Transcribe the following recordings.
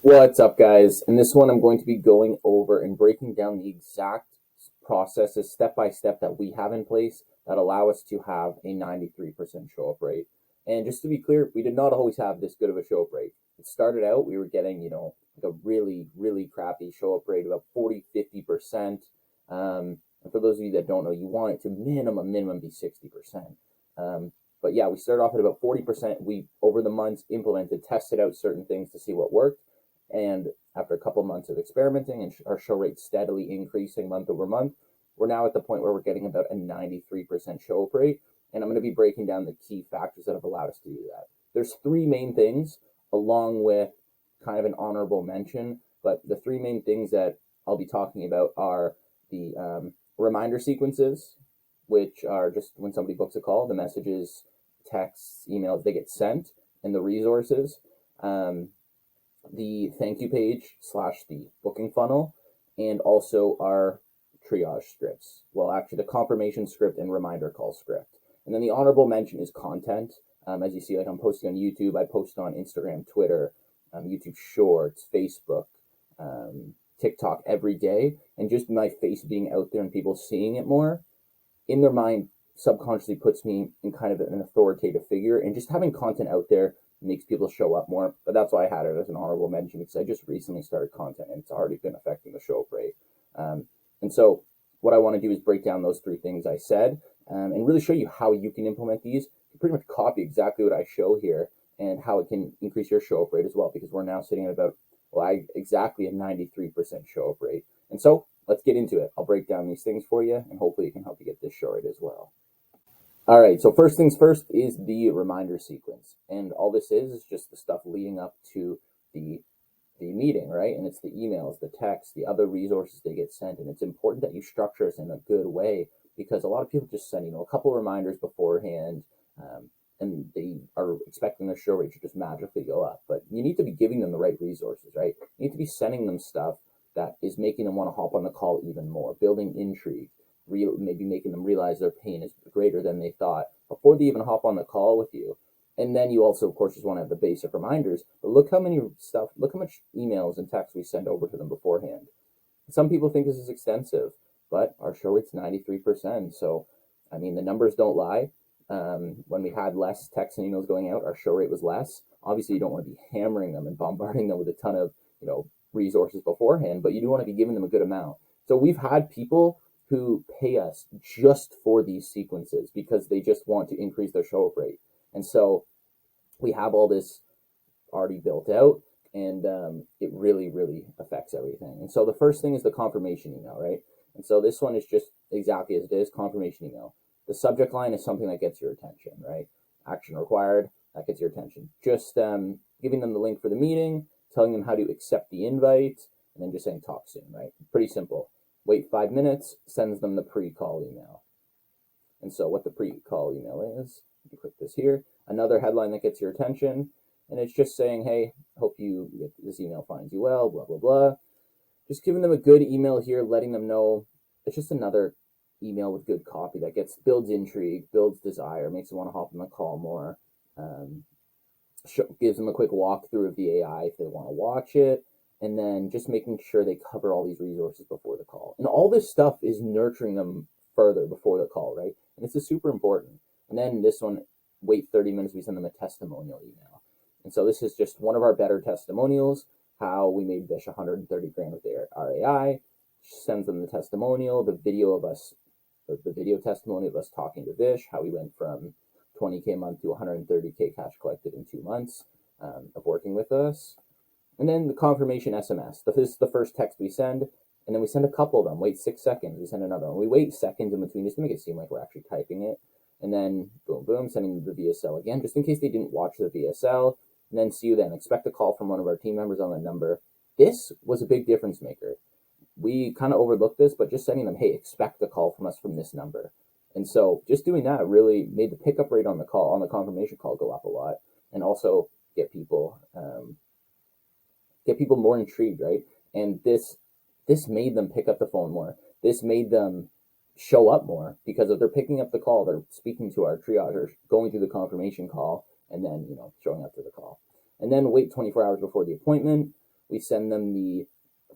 What's up, guys? In this one, I'm going to be going over and breaking down the exact processes step by step that we have in place that allow us to have a 93% show up rate. And just to be clear, we did not always have this good of a show up rate. It started out, we were getting, like a really, really crappy show up rate, about 40, 50%. And for those of you that don't know, you want it to minimum be 60%. But yeah, we started off at about 40%. We, over the months, implemented, tested out certain things to see what worked. And after a couple months of experimenting and our show rate steadily increasing month over month, we're now at the point where we're getting about a 93% show up rate. And I'm going to be breaking down the key factors that have allowed us to do that. There's three main things, along with kind of an honorable mention. But the three main things that I'll be talking about are the reminder sequences, which are just when somebody books a call, the messages, texts, emails, they get sent, and the resources. The thank you page slash the booking funnel, and also our triage scripts. Well, actually, the confirmation script and reminder call script. And then the honorable mention is content. As you see, like I'm posting on YouTube, I post on Instagram, Twitter, YouTube Shorts, Facebook, TikTok every day. And just my face being out there and people seeing it more, in their mind, subconsciously puts me in kind of an authoritative figure. And just having content out there makes people show up more. But that's why I had it as an honorable mention, because I just recently started content and it's already been affecting the show up rate. And so what I want to do is break down those three things I said, and really show you how you can implement these. You pretty much copy exactly what I show here and how it can increase your show up rate as well, because we're now sitting at about, exactly a 93% show up rate. And so let's get into it. I'll break down these things for you, and hopefully it can help you get this show rate as well. All right, so first things first is the reminder sequence. And all this is just the stuff leading up to the meeting, right? And it's the emails, the texts, the other resources they get sent. And it's important that you structure this in a good way, because a lot of people just send, a couple reminders beforehand, and they are expecting their show rate to just magically go up. But you need to be giving them the right resources, right? You need to be sending them stuff that is making them want to hop on the call even more, building intrigue, maybe making them realize their pain is greater than they thought before they even hop on the call with you. And then you also, of course, just want to have the basic reminders. But look how much emails and texts we send over to them beforehand. Some people think this is extensive, but our show rate's 93%. So, I mean, the numbers don't lie. When we had less texts and emails going out, our show rate was less. Obviously, you don't want to be hammering them and bombarding them with a ton of, resources beforehand, but you do want to be giving them a good amount. So we've had people who pay us just for these sequences because they just want to increase their show up rate. And so we have all this already built out, and it really, really affects everything. And so the first thing is the confirmation email, right? And so this one is just exactly as it is, confirmation email. The subject line is something that gets your attention, right? Action required, that gets your attention. Just giving them the link for the meeting, telling them how to accept the invite, and then just saying talk soon, right? Pretty simple. Wait 5 minutes, sends them the pre-call email. And so what the pre-call email is, you click this here, another headline that gets your attention, and it's just saying, hey, hope this email finds you well, blah, blah, blah. Just giving them a good email here, letting them know it's just another email with good copy that builds intrigue, builds desire, makes them want to hop on the call more, gives them a quick walkthrough of the AI if they want to watch it, and then just making sure they cover all these resources before the call. And all this stuff is nurturing them further before the call, right? And this is super important. And then this one, wait 30 minutes, we send them a testimonial email. And so this is just one of our better testimonials, how we made Vish 130 grand with our AI. Sends them the testimonial, the video testimony of us talking to Vish, how we went from 20K a month to 130K cash collected in 2 months of working with us. And then the confirmation SMS. This is the first text we send, and then we send a couple of them. Wait 6 seconds, we send another one. We wait seconds in between just to make it seem like we're actually typing it. And then boom, boom, sending the VSL again, just in case they didn't watch the VSL. And then see you then. Expect a call from one of our team members on the number. This was a big difference maker. We kind of overlooked this, but just sending them, hey, expect a call from us from this number. And so just doing that really made the pickup rate on the confirmation call go up a lot, and also get people more intrigued, right? And this made them pick up the phone more. This made them show up more, because if they're picking up the call, they're speaking to our triagers, going through the confirmation call, and then showing up to the call. And then wait 24 hours before the appointment. We send them the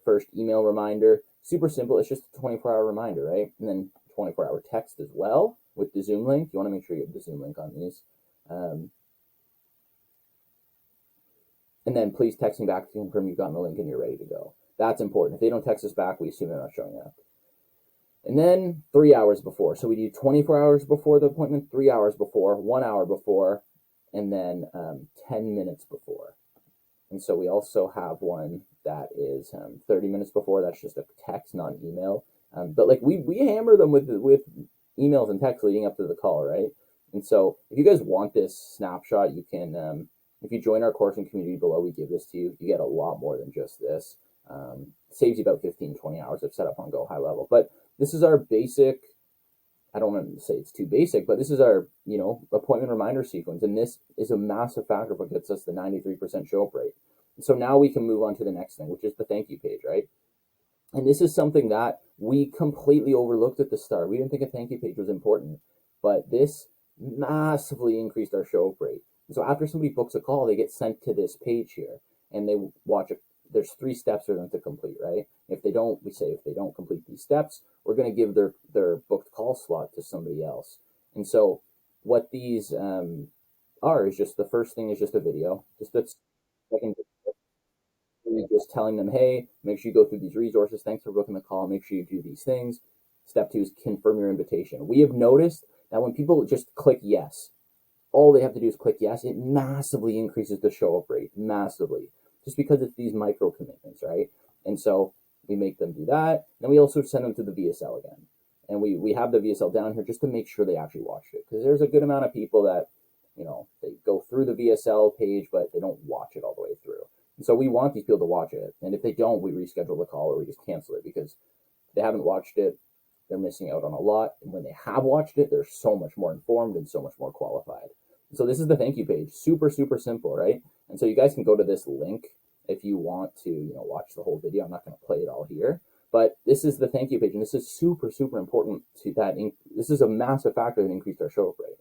first email reminder. Super simple. It's just a 24-hour reminder, right? And then 24-hour text as well with the Zoom link. You want to make sure you have the Zoom link on these. And then please text me back to confirm you've gotten the link and you're ready to go. That's important. If they don't text us back, we assume they're not showing up. And then 3 hours before. So we do 24 hours before the appointment, 3 hours before, 1 hour before, and then 10 minutes before. And so we also have one that is 30 minutes before. That's just a text, not an email. But like we hammer them with emails and text leading up to the call, right? And so if you guys want this snapshot, you can, if you join our course and community below, we give this to you. You get a lot more than just this. Saves you about 15, 20 hours of setup on Go High Level. But this is our basic, I don't want to say it's too basic, but this is our, appointment reminder sequence. And this is a massive factor of what gets us the 93% show up rate. So now we can move on to the next thing, which is the thank you page, right? And this is something that we completely overlooked at the start. We didn't think a thank you page was important, but this massively increased our show up rate. So after somebody books a call, they get sent to this page here and they watch it. There's 3 steps for them to complete, right? If they don't complete these steps, we're going to give their booked call slot to somebody else. And so what these are is just, the first thing is just a video, just that's just telling them, hey, make sure you go through these resources. Thanks for booking the call. Make sure you do these things. Step 2 is confirm your invitation. We have noticed that when people just click yes, all they have to do is click yes, it massively increases the show up rate, massively, just because it's these micro commitments, right? And so we make them do that. Then we also send them to the VSL again. And we have the VSL down here just to make sure they actually watched it. Because there's a good amount of people that, they go through the VSL page, but they don't watch it all the way through. And so we want these people to watch it. And if they don't, we reschedule the call or we just cancel it, because if they haven't watched it, they're missing out on a lot. And when they have watched it, they're so much more informed and so much more qualified. So this is the thank you page. Super, super simple, right? And so you guys can go to this link if you want to, watch the whole video. I'm not going to play it all here, but this is the thank you page. And this is super, super important to that. This is a massive factor that increased our show up rate.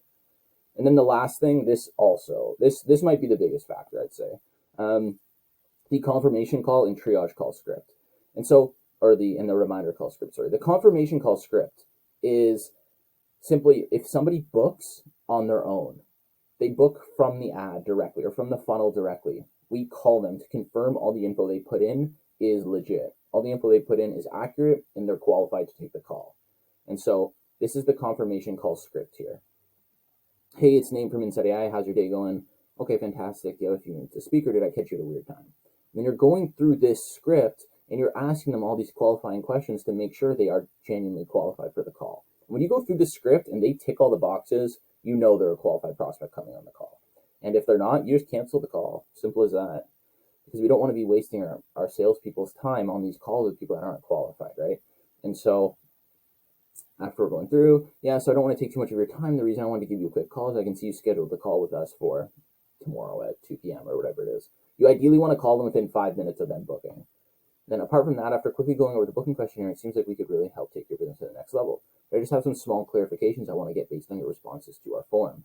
And then the last thing, this might be the biggest factor, I'd say. The confirmation call and triage call script. And so, the reminder call script, sorry. The confirmation call script is simply, if somebody books on their own, they book from the ad directly or from the funnel directly, we call them to confirm all the info they put in is legit. All the info they put in is accurate and they're qualified to take the call. And so this is the confirmation call script here. Hey, it's Nate from Insight AI. How's your day going? Okay, fantastic. You have a few minutes to speak, or did I catch you at a weird time? And then you're going through this script and you're asking them all these qualifying questions to make sure they are genuinely qualified for the call. When you go through the script and they tick all the boxes, they're a qualified prospect coming on the call. And if they're not, you just cancel the call. Simple as that. Because we don't want to be wasting our salespeople's time on these calls with people that aren't qualified, right? And so after we're going through, so I don't want to take too much of your time. The reason I wanted to give you a quick call is I can see you scheduled the call with us for tomorrow at 2 p.m. or whatever it is. You ideally want to call them within 5 minutes of them booking. Then apart from that, after quickly going over the booking questionnaire, it seems like we could really help take your business to the next level. I just have some small clarifications I want to get based on your responses to our form.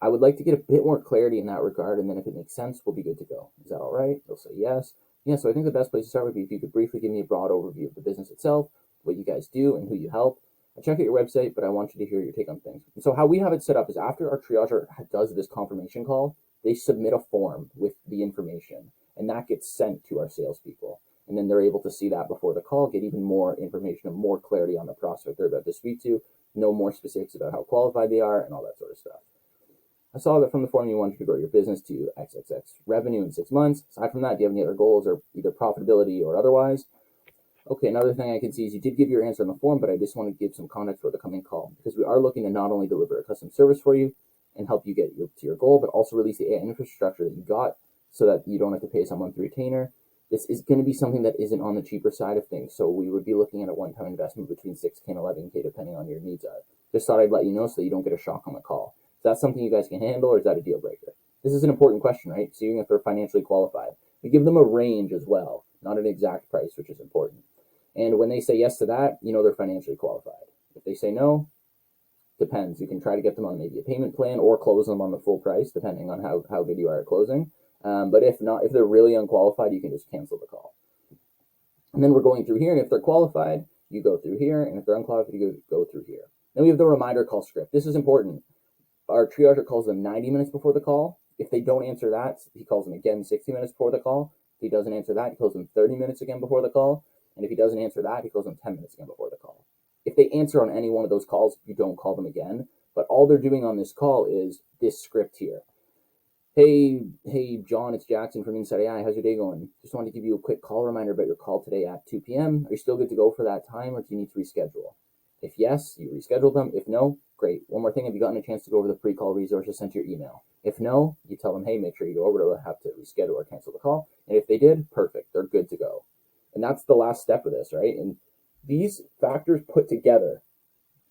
I would like to get a bit more clarity in that regard, and then if it makes sense, we'll be good to go. Is that all right? They'll say yes. Yeah, so I think the best place to start would be if you could briefly give me a broad overview of the business itself, what you guys do, and who you help. I check out your website, but I want you to hear your take on things. And so how we have it set up is after our triager does this confirmation call, they submit a form with the information, and that gets sent to our salespeople. And then they're able to see that before the call, get even more information and more clarity on the prospect they're about to speak to, know more specifics about how qualified they are, and all that sort of stuff. I saw that from the form you wanted to grow your business to XXX revenue in 6 months. Aside from that, do you have any other goals, or either profitability or otherwise? Okay, another thing I can see is you did give your answer on the form, but I just want to give some context for the coming call, because we are looking to not only deliver a custom service for you and help you get to your goal, but also release the AI infrastructure that you got so that you don't have to pay someone through retainer. This is going to be something that isn't on the cheaper side of things, so we would be looking at a one-time investment between $6K and $11K depending on your needs are. Just thought I'd let you know so that you don't get a shock on the call. Is that something you guys can handle, or is that a deal breaker? This is an important question, right? Seeing if they're financially qualified. We give them a range as well, not an exact price, which is important. And when they say yes to that, they're financially qualified. If they say no, depends. You can try to get them on maybe a payment plan or close them on the full price, depending on how good you are at closing. But if not, if they're really unqualified, you can just cancel the call. And then we're going through here, and if they're qualified, you go through here, and if they're unqualified, you go through here. Then we have the reminder call script. This is important. Our triager calls them 90 minutes before the call. If they don't answer that, he calls them again 60 minutes before the call. If he doesn't answer that, he calls them 30 minutes again before the call. And if he doesn't answer that, he calls them 10 minutes again before the call. If they answer on any one of those calls, you don't call them again. But all they're doing on this call is this script here. Hey, John, it's Jackson from Inside AI. How's your day going? Just wanted to give you a quick call reminder about your call today at 2 p.m. Are you still good to go for that time, or do you need to reschedule? If yes, you reschedule them. If no, great. One more thing, have you gotten a chance to go over the pre-call resources sent to your email? If no, you tell them, hey, make sure you go over to have to reschedule or cancel the call. And if they did, perfect. They're good to go. And that's the last step of this, right? And these factors put together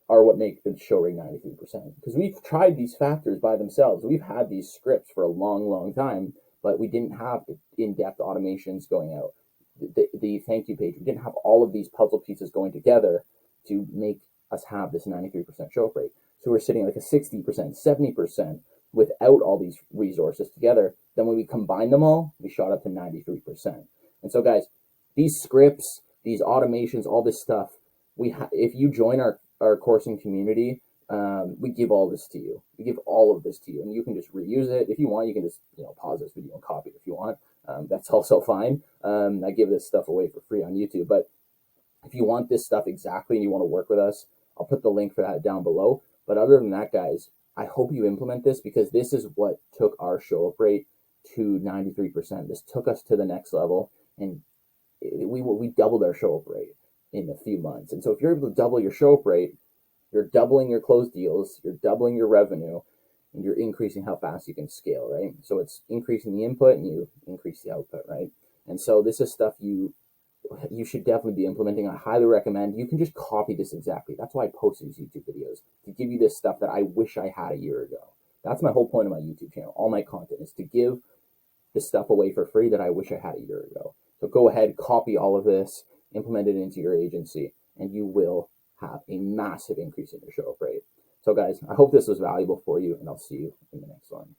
are what make the show rate 93%. Because we've tried these factors by themselves. We've had these scripts for a long, long time, but we didn't have in-depth automations going out. The thank you page, we didn't have all of these puzzle pieces going together to make us have this 93% show up rate. So we're sitting at like a 60%, 70% without all these resources together. Then when we combine them all, we shot up to 93%. And so guys, these scripts, these automations, all this stuff, if you join our coursing community, we give all this to you. We give all of this to you, and you can just reuse it. If you want, you can just pause this video and copy it if you want. That's also fine. I give this stuff away for free on YouTube, but if you want this stuff exactly and you want to work with us, I'll put the link for that down below. But other than that, guys, I hope you implement this, because this is what took our show up rate to 93%. This took us to the next level, and we doubled our show up rate in a few months. And so if you're able to double your show up rate, you're doubling your closed deals, you're doubling your revenue, and you're increasing how fast you can scale, right? So it's increasing the input and you increase the output, right? And so this is stuff you should definitely be implementing. I highly recommend. You can just copy this exactly. That's why I post these YouTube videos, to give you this stuff that I wish I had a year ago. That's my whole point of my YouTube channel. All my content is to give this stuff away for free that I wish I had a year ago. So go ahead, copy all of this, implement it into your agency, and you will have a massive increase in your show up rate. So guys, I hope this was valuable for you, and I'll see you in the next one.